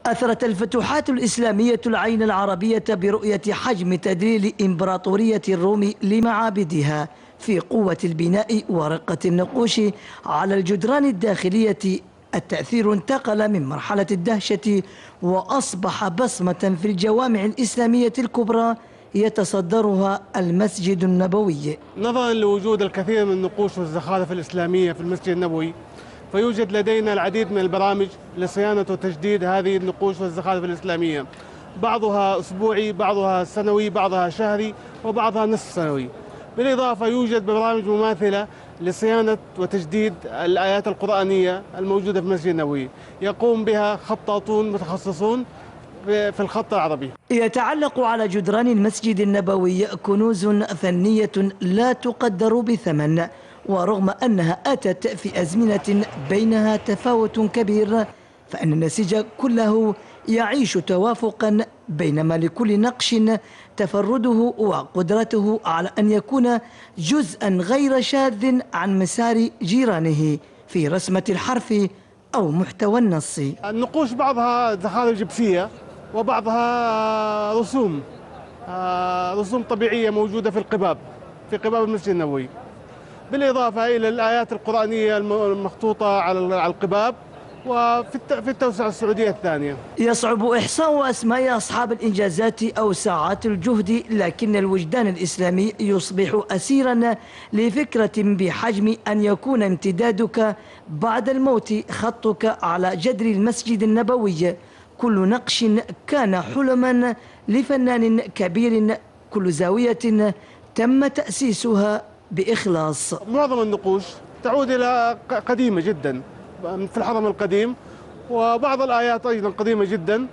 أثرت الفتوحات الإسلامية العين العربية برؤية حجم تدليل إمبراطورية الروم لمعابدها في قوة البناء ورقة النقوش على الجدران الداخلية. التأثير انتقل من مرحلة الدهشة وأصبح بصمة في الجوامع الإسلامية الكبرى يتصدرها المسجد النبوي. نظرا لوجود الكثير من النقوش والزخارف الإسلامية في المسجد النبوي، فيوجد لدينا العديد من البرامج لصيانة وتجديد هذه النقوش والزخارف الإسلامية، بعضها أسبوعي، بعضها سنوي، بعضها شهري، وبعضها نصف سنوي. بالإضافة يوجد برامج مماثلة لصيانة وتجديد الآيات القرآنية الموجودة في المسجد النبوي، يقوم بها خطاطون متخصصون في الخط العربي. يتعلق على جدران المسجد النبوي كنوز فنية لا تقدر بثمن، ورغم أنها أتت في أزمنة بينها تفاوت كبير، فإن النسيج كله يعيش توافقا، بينما لكل نقش تفرده وقدرته على أن يكون جزءا غير شاذ عن مسار جيرانه في رسمة الحرف أو محتوى النص. النقوش بعضها زخارف جبسية وبعضها رسوم طبيعية موجودة في قباب المسجد النبوي، بالإضافة إلى الآيات القرآنية المخطوطة على القباب وفي التوسعة السعودية الثانية. يصعب إحصاء أسماء أصحاب الإنجازات أو ساعات الجهد، لكن الوجدان الإسلامي يصبح أسيرا لفكرة بحجم أن يكون امتدادك بعد الموت خطك على جدر المسجد النبوي. كل نقش كان حلما لفنان كبير، كل زاوية تم تأسيسها بإخلاص. معظم النقوش تعود إلى قديمة جدا في الحرم القديم، وبعض الآيات أيضا قديمة جدا،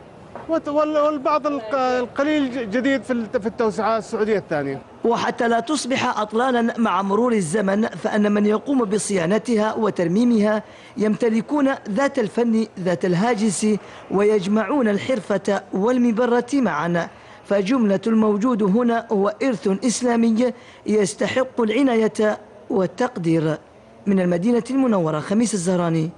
والبعض القليل جديد في التوسعة السعودية الثانية. وحتى لا تصبح أطلالا مع مرور الزمن، فأن من يقوم بصيانتها وترميمها يمتلكون ذات الفن ذات الهاجس، ويجمعون الحرفة والمبرة معا. فجملة الموجود هنا هو إرث إسلامي يستحق العناية والتقدير. من المدينة المنورة، خميس الزهراني.